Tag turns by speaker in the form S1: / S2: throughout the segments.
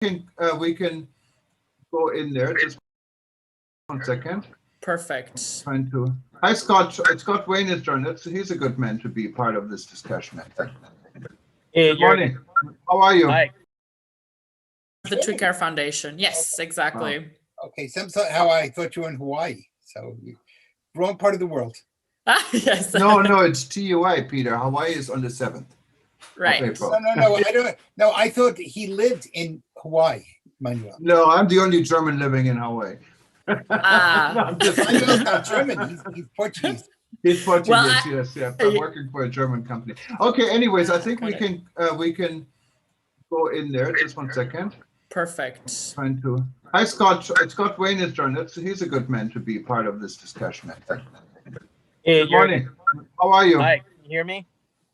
S1: We can go in there. Just 1 second.
S2: Perfect.
S1: Trying to. Hi, Scott. Scott Wayne is joining us. He's a good man to be part of this discussion, I think.
S3: Hey,
S1: Good morning. How are you?
S3: Hi.
S2: The TUI Care Foundation. Yes, exactly.
S4: Okay, somehow I thought you were in Hawaii, so wrong part of the world.
S2: Yes.
S1: No, it's TUI, Peter. Hawaii is on the 7th.
S2: Right.
S1: April.
S4: No, I don't. No, I thought he lived in Hawaii, Manuel.
S1: No, I'm the only German living in Hawaii.
S2: Ah.
S1: No,
S4: Manuel's not German. He's Portuguese.
S1: He's Portuguese.
S2: Well,
S1: yes. I'm working for a German company. Okay. Anyways, I think we can go in there. Just 1 second.
S2: Perfect.
S1: Trying to. Hi, Scott. Scott Wayne is joining us. He's a good man to be part of this discussion, I think.
S3: Hey,
S1: Good morning. How are you?
S3: Hi. Can you hear me?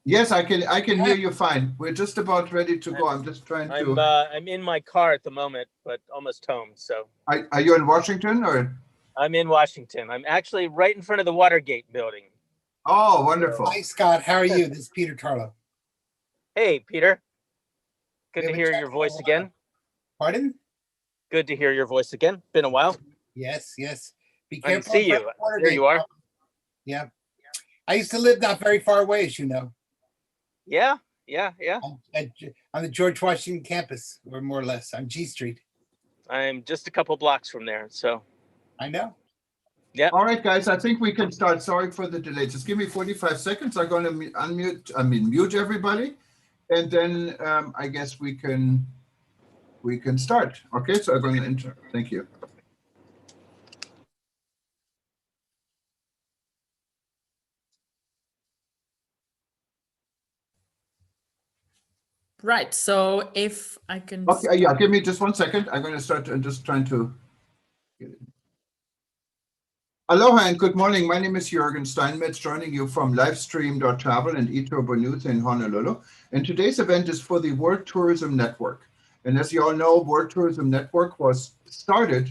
S1: Yes, I can hear you fine. We're just about ready to go. I'm just trying to.
S3: I'm in my car at the moment, but almost home. So.
S1: Are you in Washington or?
S3: I'm in Washington. I'm actually right in front of the Watergate building.
S1: Oh, wonderful.
S4: Hi, Scott. How are you? This is Peter Tarlow.
S3: Hey, Peter. Good
S4: We
S3: to
S4: haven't
S3: hear
S4: chatted
S3: your
S4: in a
S3: voice
S4: while.
S3: again.
S4: Pardon?
S3: Good to hear your voice again. Been a while.
S4: Yes. Be
S3: I can
S4: careful.
S3: see you. There you are.
S4: Yeah. I used to live not very far away, as you know.
S3: Yeah.
S4: On the George Washington campus, or more or less, on G Street.
S3: I'm just a couple blocks from there. So.
S4: I know.
S3: Yeah.
S1: All right, guys, I think we can start. Sorry for the delay. Just give me 45 seconds. I'm going to mute everybody. And then I guess we can start. Okay, so I'm going to enter. Thank you.
S2: Right. So if I can.
S1: Okay, yeah, give me just 1 second. I'm going to start and just trying to get it. Aloha and good morning. My name is Jürgen Steinmetz, joining you from Livestream.travel and eTurboNews in Honolulu. And today's event is for the World Tourism Network. And as you all know, World Tourism Network was started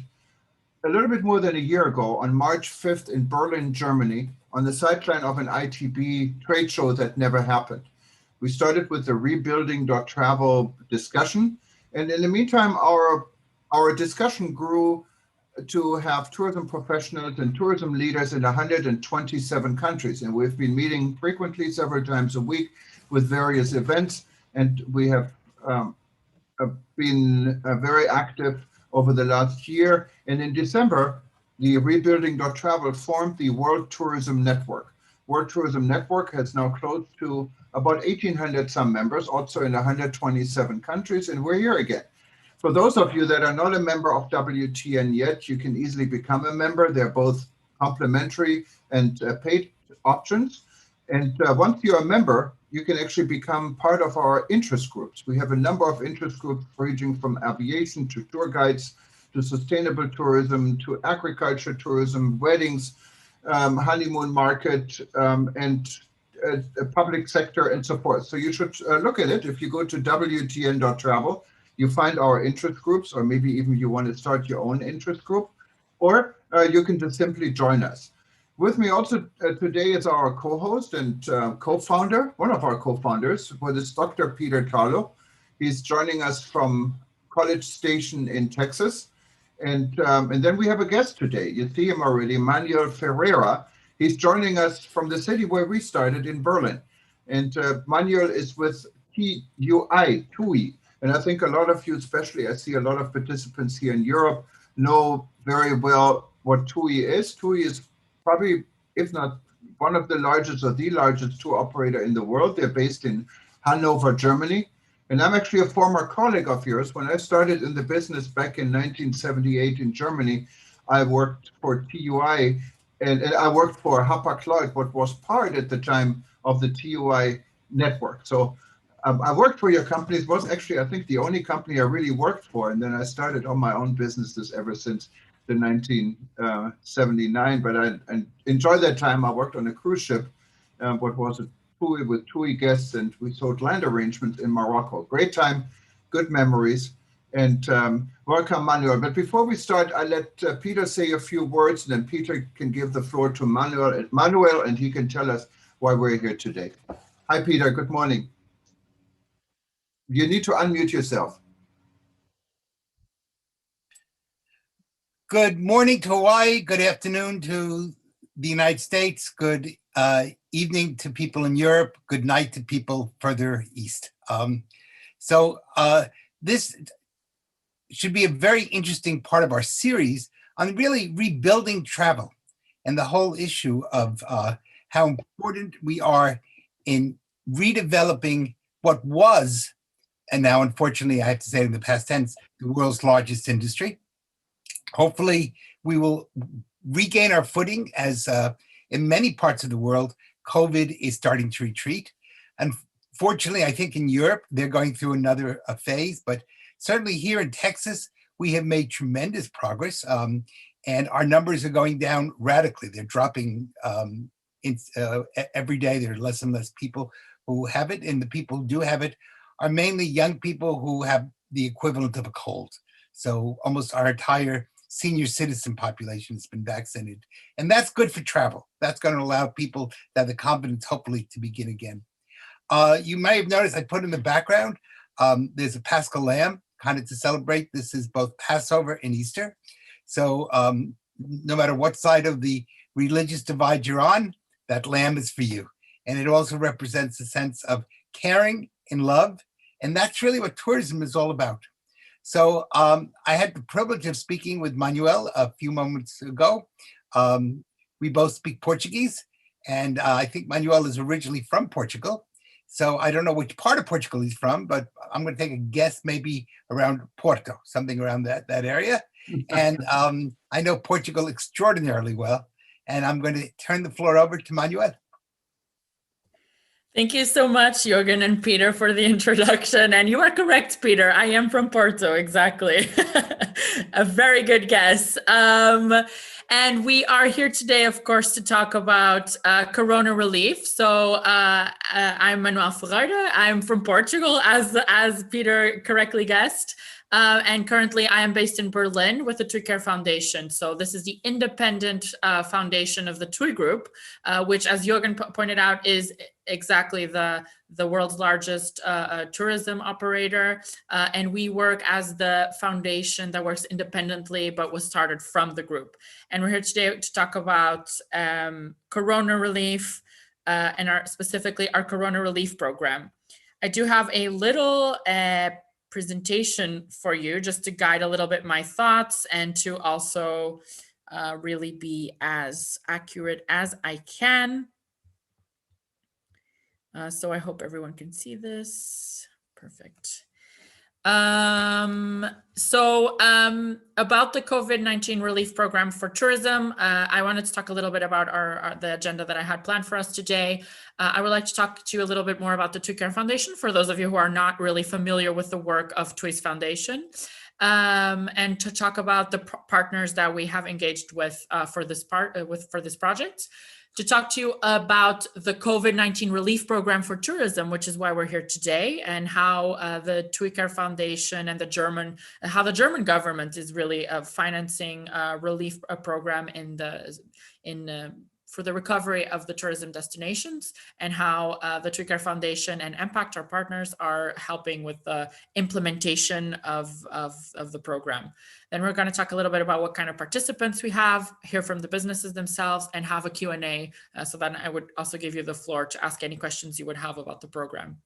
S1: a little bit more than a year ago on March 5th in Berlin, Germany, on the sideline of an ITB trade show that never happened. We started with the rebuilding.travel discussion. And in the meantime, our discussion grew to have tourism professionals and tourism leaders in 127 countries. And we've been meeting frequently, several times a week, with various events. And we have been very active over the last year. And in December, the rebuilding.travel formed the World Tourism Network. World Tourism Network has now close to about 1,800 some members, also in 127 countries, and we're here again. For those of you that are not a member of WTN yet, you can easily become a member. They're both complimentary and paid options. And once you're a member, you can actually become part of our interest groups. We have a number of interest groups ranging from aviation to tour guides, to sustainable tourism, to agriculture tourism, weddings, honeymoon market, and public sector and so forth. So you should look at it. If you go to WTN.travel, you find our interest groups, or maybe even you want to start your own interest group, or you can just simply join us. With me also today is our co-host and co-founder, one of our co-founders, who is Dr. Peter Tarlow. He's joining us from College Station in Texas. And then we have a guest today. You see him already, Manuel Ferreira. He's joining us from the city where we started in Berlin. And Manuel is with TUI. And I think a lot of you, especially I see a lot of participants here in Europe, know very well what TUI is. TUI is probably, if not one of the largest or the largest tour operator in the world. They're based in Hanover, Germany. And I'm actually a former colleague of yours. When I started in the business back in 1978 in Germany, I worked for TUI and I worked for Hapag-Lloyd, what was part at the time of the TUI network. So I worked for your company. It was actually, I think, the only company I really worked for. And then I started on my own businesses ever since the 1979. But I enjoyed that time. I worked on a cruise ship, what was it? TUI with TUI guests, and we sold land arrangements in Morocco. Great time, good memories, and welcome, Manuel. But before we start, I let Peter say a few words, and then Peter can give the floor to Manuel, and he can tell us why we're here today. Hi, Peter. Good morning. You need to unmute yourself.
S4: Good morning to Hawaii. Good afternoon to the United States. Good evening to people in Europe. Good night to people further east. This should be a very interesting part of our series on really rebuilding travel and the whole issue of how important we are in redeveloping what was, and now unfortunately I have to say in the past tense, the world's largest industry. Hopefully we will regain our footing as in many parts of the world, COVID is starting to retreat. Unfortunately, I think in Europe, they're going through another phase, but certainly here in Texas, we have made tremendous progress and our numbers are going down radically. They're dropping every day. There are less and less people who have it, and the people who do have it are mainly young people who have the equivalent of a cold. So almost our entire senior citizen population has been vaccinated. And that's good for travel. That's going to allow people to have the confidence, hopefully, to begin again. You may have noticed I put in the background, there's a Paschal lamb, kind of to celebrate. This is both Passover and Easter. So no matter what side of the religious divide you're on, that lamb is for you. And it also represents a sense of caring and love. And that's really what tourism is all about. So I had the privilege of speaking with Manuel a few moments ago. We both speak Portuguese, and I think Manuel is originally from Portugal. So I don't know which part of Portugal he's from, but I'm going to take a guess, maybe around Porto, something around that area. And I know Portugal extraordinarily well, and I'm going to turn the floor over to Manuel.
S2: Thank you so much, Jürgen and Peter, for the introduction. And you are correct, Peter. I am from Porto, exactly. A very good guess. And we are here today, of course, to talk about Corona relief. So I'm Manuel Ferreira. I'm from Portugal, as Peter correctly guessed. And currently I am based in Berlin with the TUI Care Foundation. So this is the independent foundation of the TUI Group, which, as Jürgen pointed out, is exactly the world's largest tourism operator. And we work as the foundation that works independently, but was started from the group. And we're here today to talk about Corona relief and specifically our Corona relief program. I do have a little presentation for you just to guide a little bit my thoughts and to also really be as accurate as I can. So I hope everyone can see this. Perfect. About the COVID-19 relief program for tourism, I wanted to talk a little bit about the agenda that I had planned for us today. I would like to talk to you a little bit more about the TUI Care Foundation for those of you who are not really familiar with the work of TUI's foundation, and to talk about the partners that we have engaged with for this project. To talk to you about the COVID-19 relief program for tourism, which is why we're here today, and how the TUI Care Foundation and the German government is really financing a relief program for the recovery of the tourism destinations, and how the TUI Care Foundation and Impact, our partners, are helping with the implementation of the program. Then we're going to talk a little bit about what kind of participants we have, hear from the businesses themselves, and have a Q&A. So then I would also give you the floor to ask any questions you would have about the program.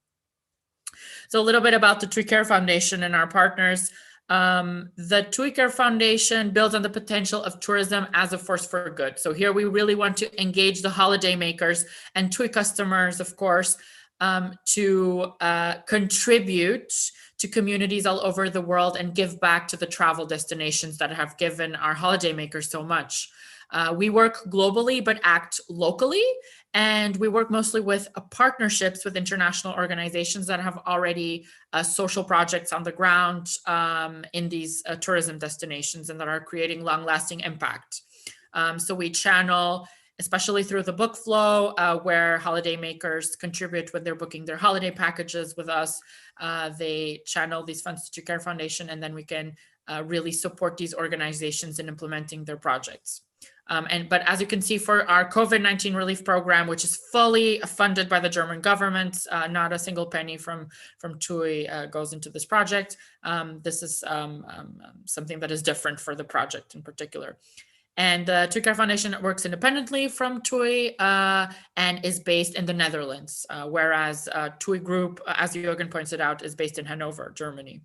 S2: So a little bit about the TUI Care Foundation and our partners. The TUI Care Foundation builds on the potential of tourism as a force for good. So here we really want to engage the holiday makers and TUI customers, of course, to contribute to communities all over the world and give back to the travel destinations that have given our holiday makers so much. We work globally, but act locally. And we work mostly with partnerships with international organizations that have already social projects on the ground in these tourism destinations and that are creating long-lasting impact. So we channel, especially through the book flow, where holiday makers contribute when they're booking their holiday packages with us. They channel these funds to TUI Care Foundation, and then we can really support these organizations in implementing their projects. But as you can see, for our COVID-19 relief program, which is fully funded by the German government, not a single penny from TUI goes into this project. This is something that is different for the project in particular. And the TUI Care Foundation works independently from TUI and is based in the Netherlands, whereas TUI Group, as Jürgen pointed out, is based in Hanover, Germany.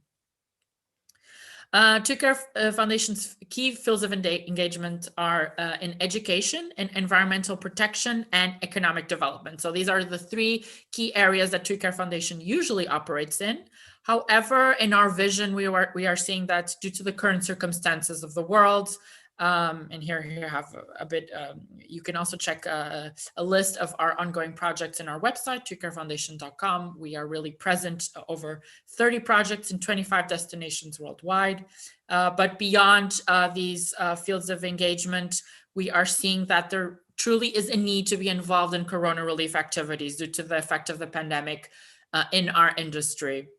S2: TUI Care Foundation's key fields of engagement are in education, in environmental protection, and economic development. So these are the three key areas that TUI Care Foundation usually operates in. However, in our vision, we are seeing that due to the current circumstances of the world, and here you have a bit, you can also check a list of our ongoing projects in our website, tuicarefoundation.com. We are really present over 30 projects in 25 destinations worldwide. But beyond these fields of engagement, we are seeing that there truly is a need to be involved in corona relief activities due to the effect of the pandemic in our industry.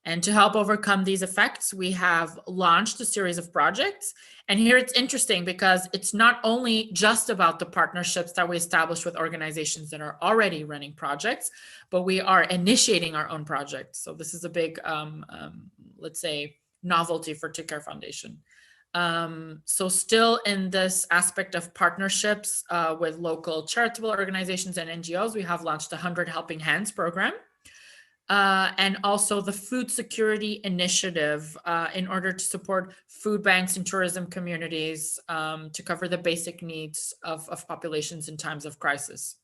S2: And to help overcome these effects, we have launched a series of projects. And here it's interesting because it's not only just about the partnerships that we established with organizations that are already running projects, but we are initiating our own projects. So this is a big, let's say, novelty for TUI Care Foundation. So still in this aspect of partnerships with local charitable organizations and NGOs, we have launched the 100 Helping Hands program. And also the Food Security Initiative in order to support food banks and tourism communities to cover the basic needs of populations in times of crisis.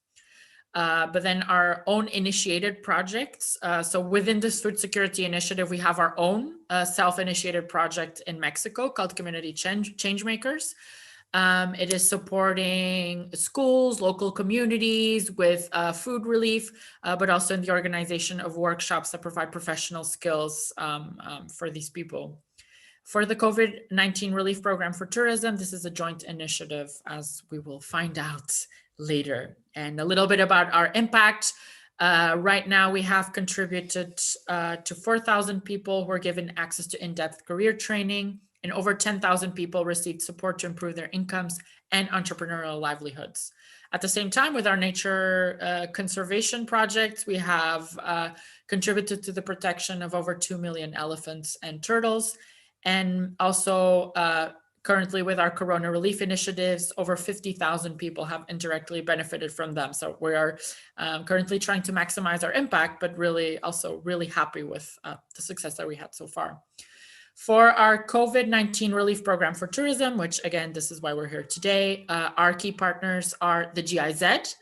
S2: But then our own initiated projects. So within this Food Security Initiative, we have our own self-initiated project in Mexico called Community Changemakers. It is supporting schools, local communities with food relief, but also in the organization of workshops that provide professional skills for these people. For the COVID-19 relief program for tourism, this is a joint initiative, as we will find out later. And a little bit about our impact. Right now, we have contributed to 4,000 people who are given access to in-depth career training, and over 10,000 people received support to improve their incomes and entrepreneurial livelihoods. At the same time, with our nature conservation projects, we have contributed to the protection of over 2 million elephants and turtles. And also currently with our Corona relief initiatives, over 50,000 people have indirectly benefited from them. So we are currently trying to maximize our impact, but really also really happy with the success that we had so far. For our COVID-19 relief program for tourism, which again, this is why we're here today, our key partners are the GIZ.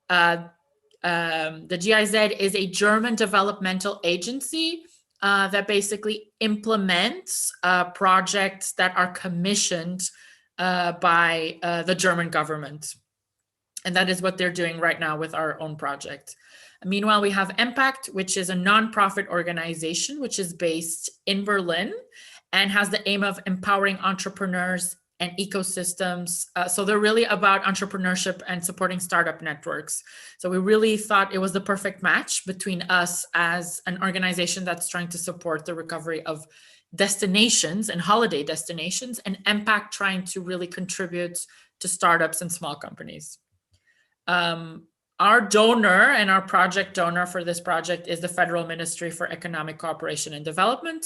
S2: The GIZ is a German developmental agency that basically implements projects that are commissioned by the German government. And that is what they're doing right now with our own project. Meanwhile, we have Impact, which is a nonprofit organization, which is based in Berlin and has the aim of empowering entrepreneurs and ecosystems. So they're really about entrepreneurship and supporting startup networks. So we really thought it was the perfect match between us as an organization that's trying to support the recovery of destinations and holiday destinations, and Impact trying to really contribute to startups and small companies. Our donor and our project donor for this project is the Federal Ministry for Economic Cooperation and Development.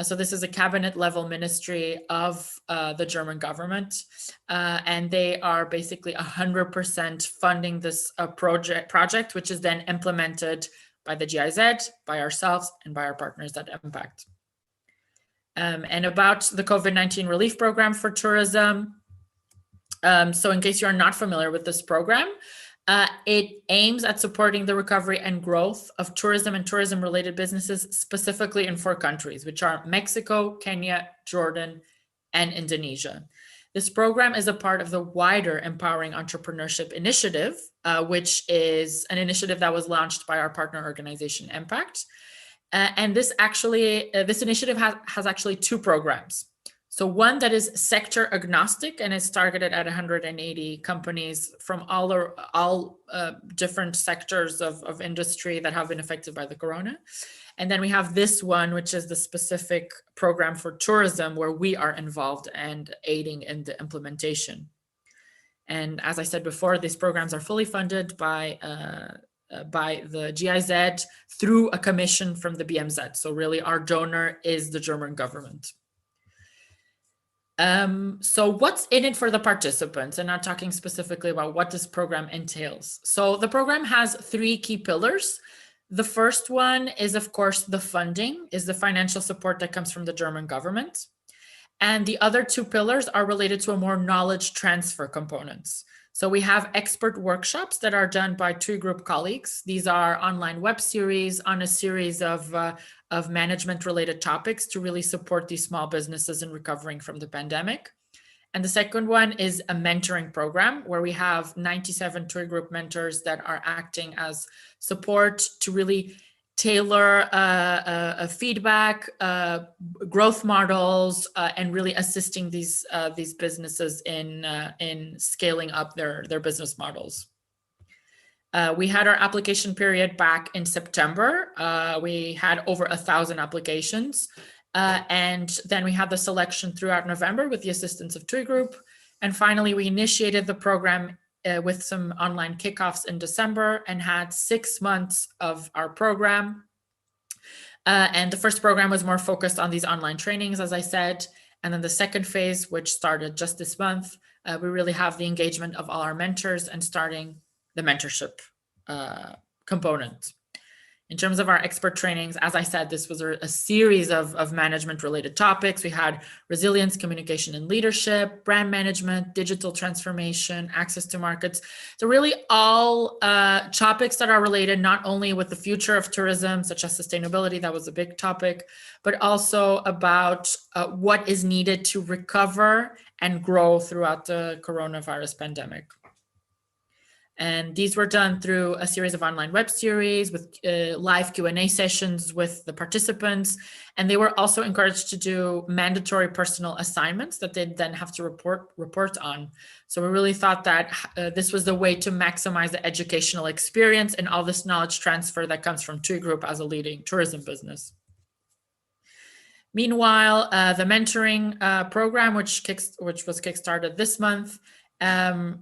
S2: So this is a cabinet level ministry of the German government. And they are basically 100% funding this project, which is then implemented by the GIZ, by ourselves, and by our partners at Impact. And about the COVID-19 relief program for tourism. So in case you are not familiar with this program, it aims at supporting the recovery and growth of tourism and tourism-related businesses, specifically in 4 countries, which are Mexico, Kenya, Jordan, and Indonesia. This program is a part of the wider Empowering Entrepreneurship Initiative, which is an initiative that was launched by our partner organization, Impact. And this initiative has actually 2 programs. So one that is sector agnostic and is targeted at 180 companies from all different sectors of industry that have been affected by the corona. And then we have this one, which is the specific program for tourism where we are involved and aiding in the implementation. And as I said before, these programs are fully funded by the GIZ through a commission from the BMZ. So really our donor is the German government. So what's in it for the participants? And I'm talking specifically about what this program entails. So the program has 3 key pillars. The first one is, of course, the funding, is the financial support that comes from the German government. And the other 2 pillars are related to a more knowledge transfer components. So we have expert workshops that are done by TUI Group colleagues. These are online web series on a series of management related topics to really support these small businesses in recovering from the pandemic. And the second one is a mentoring program where we have 97 TUI Group mentors that are acting as support to really tailor a feedback, growth models, and really assisting these businesses in scaling up their business models. We had our application period back in September. We had over 1,000 applications. And then we had the selection throughout November with the assistance of TUI Group. And finally, we initiated the program with some online kickoffs in December and had 6 months of our program. And the first program was more focused on these online trainings, as I said. And then the second phase, which started just this month, we really have the engagement of all our mentors and starting the mentorship component. In terms of our expert trainings, as I said, this was a series of management related topics. We had resilience, communication and leadership, brand management, digital transformation, access to markets. So really all topics that are related not only with the future of tourism, such as sustainability, that was a big topic, but also about what is needed to recover and grow throughout the coronavirus pandemic. And these were done through a series of online web series with live Q&A sessions with the participants. And they were also encouraged to do mandatory personal assignments that they'd then have to report on. So we really thought that this was the way to maximize the educational experience and all this knowledge transfer that comes from TUI Group as a leading tourism business. Meanwhile, the mentoring program, which was kickstarted this month,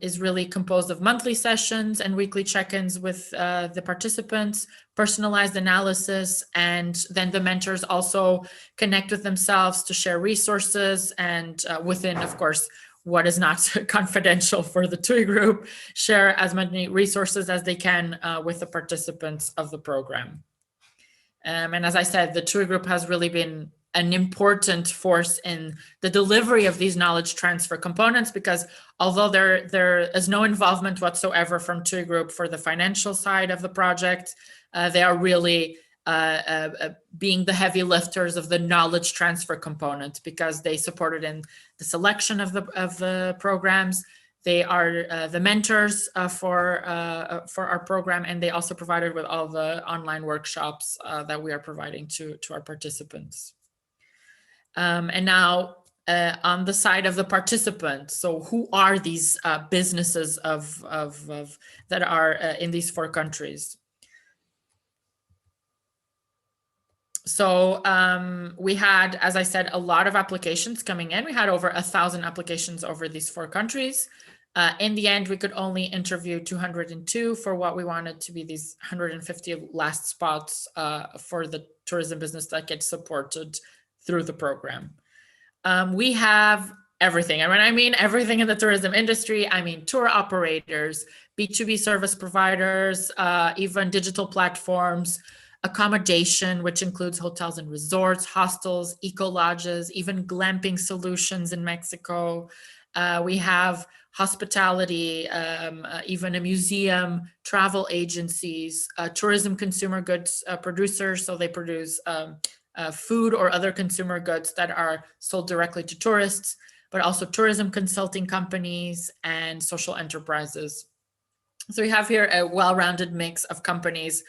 S2: is really composed of monthly sessions and weekly check-ins with the participants, personalized analysis, and then the mentors also connect with themselves to share resources and within, of course, what is not confidential for the TUI Group, share as many resources as they can with the participants of the program. And as I said, the TUI Group has really been an important force in the delivery of these knowledge transfer components, because although there is no involvement whatsoever from TUI Group for the financial side of the project, they are really being the heavy lifters of the knowledge transfer component, because they supported in the selection of the programs. They are the mentors for our program, and they also provided with all the online workshops that we are providing to our participants. And now on the side of the participants, so who are these businesses that are in these 4 countries? So we had, as I said, a lot of applications coming in. We had over 1,000 applications over these 4 countries. In the end, we could only interview 202 for what we wanted to be these 150 last spots for the tourism business that gets supported through the program. We have everything. And when I mean everything in the tourism industry, I mean tour operators, B2B service providers, even digital platforms, accommodation, which includes hotels and resorts, hostels, eco lodges, even glamping solutions in Mexico. We have hospitality, even a museum, travel agencies, tourism consumer goods producers. So they produce food or other consumer goods that are sold directly to tourists, but also tourism consulting companies and social enterprises. So we have here a well-rounded mix of companies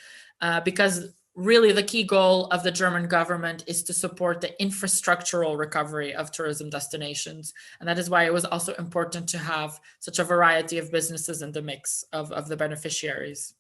S2: because really the key goal of the German government is to support the infrastructural recovery of tourism destinations. And that is why it was also important to have such a variety of businesses in the mix of the beneficiaries.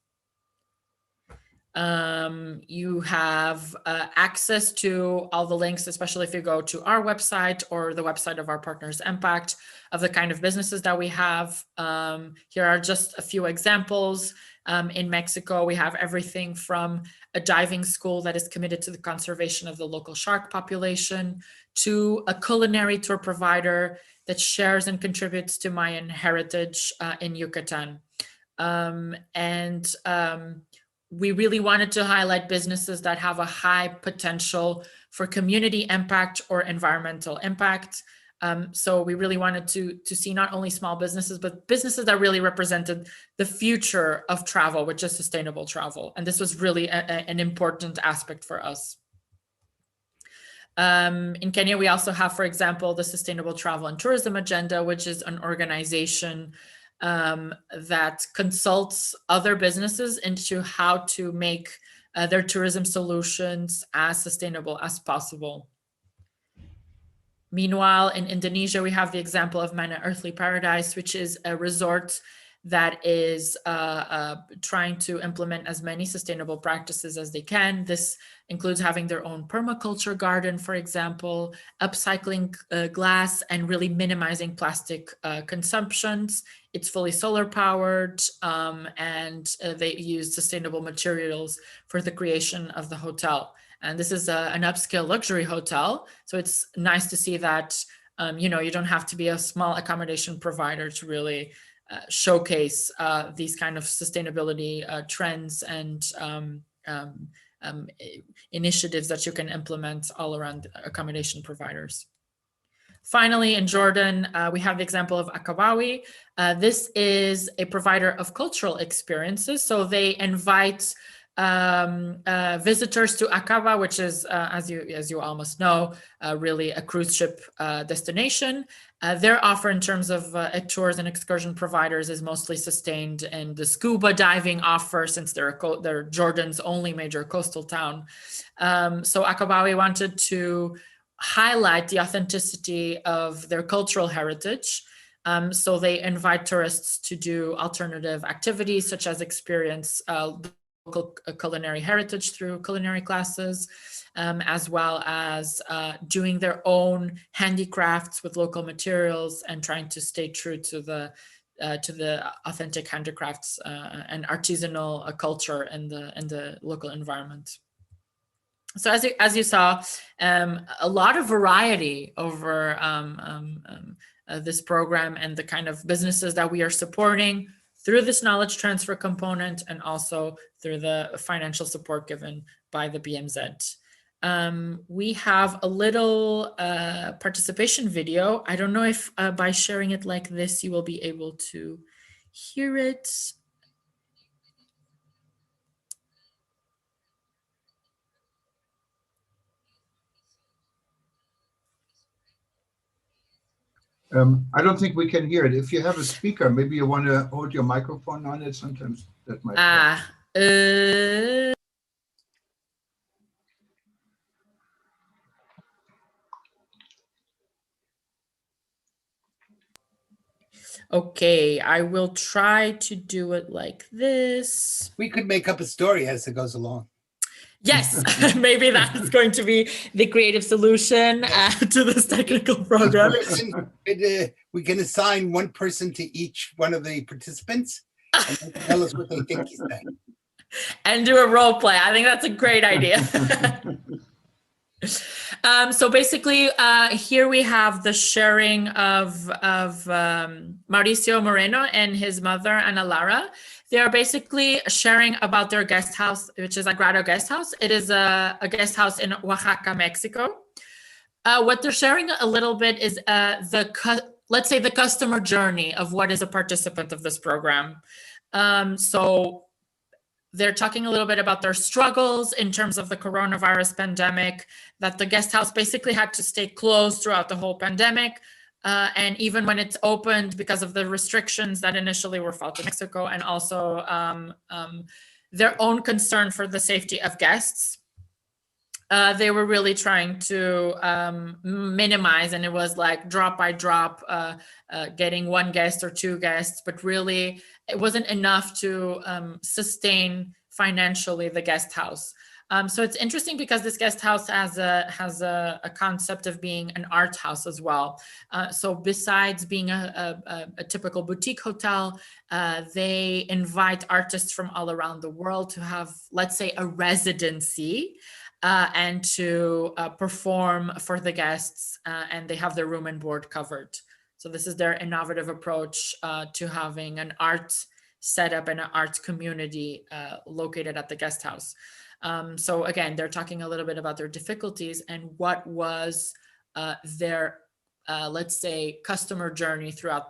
S2: You have access to all the links, especially if you go to our website or the website of our partners Impact, of the kind of businesses that we have. Here are just a few examples. In Mexico, we have everything from a diving school that is committed to the conservation of the local shark population, to a culinary tour provider that shares and contributes to Mayan heritage in Yucatan. We really wanted to highlight businesses that have a high potential for community impact or environmental impact. So we really wanted to see not only small businesses, but businesses that really represented the future of travel, which is sustainable travel. And this was really an important aspect for us. In Kenya, we also have, for example, the Sustainable Travel and Tourism Agenda, which is an organization that consults other businesses into how to make their tourism solutions as sustainable as possible. Meanwhile, in Indonesia, we have the example of Mana Earthly Paradise, which is a resort that is trying to implement as many sustainable practices as they can. This includes having their own permaculture garden, for example, upcycling glass, and really minimizing plastic consumptions. It's fully solar powered, and they use sustainable materials for the creation of the hotel. And this is an upscale luxury hotel. So it's nice to see that, you don't have to be a small accommodation provider to really showcase these kind of sustainability trends and initiatives that you can implement all around accommodation providers. Finally, in Jordan, we have the example of Akabawi. This is a provider of cultural experiences. So they invite visitors to Aqaba, which is, as you almost know, really a cruise ship destination. Their offer in terms of tours and excursion providers is mostly sustained in the scuba diving offer, since they're Jordan's only major coastal town. So Aqabawi wanted to highlight the authenticity of their cultural heritage. So they invite tourists to do alternative activities, such as experience local culinary heritage through culinary classes, as well as doing their own handicrafts with local materials and trying to stay true to the authentic handicrafts and artisanal culture in the local environment. So as you saw, a lot of variety over this program and the kind of businesses that we are supporting through this knowledge transfer component, and also through the financial support given by the BMZ. We have a little participation video. I don't know if by sharing it like this, you will be able to hear it.
S1: I don't think we can hear it. If you have a speaker, maybe you want to hold your microphone on it. Sometimes that might help.
S2: Okay, I will try to do it like this.
S4: We could make up a story as it goes along.
S2: Yes, maybe that's going to be the creative solution to this technical program.
S4: We can assign one person to each one of the participants and they can tell us what they think he's saying.
S2: And do a role play. I think that's a great idea. So basically, here we have the sharing of Mauricio Moreno and his mother, Ana Lara. They are basically sharing about their guest house, which is a Grado guest house. It is a guest house in Oaxaca, Mexico. What they're sharing a little bit is let's say the customer journey of what is a participant of this program. So they're talking a little bit about their struggles in terms of the coronavirus pandemic, that the guest house basically had to stay closed throughout the whole pandemic. And even when it's opened, because of the restrictions that initially were felt in Mexico, and also their own concern for the safety of guests, they were really trying to minimize, and it was like drop by drop, getting one guest or two guests, but really it wasn't enough to sustain financially the guest house. So it's interesting because this guest house has a concept of being an art house as well. So besides being a typical boutique hotel, they invite artists from all around the world to have, let's say, a residency and to perform for the guests, and they have their room and board covered. So this is their innovative approach to having an art setup and an art community located at the guest house. So again, they're talking a little bit about their difficulties and what was their, let's say, customer journey throughout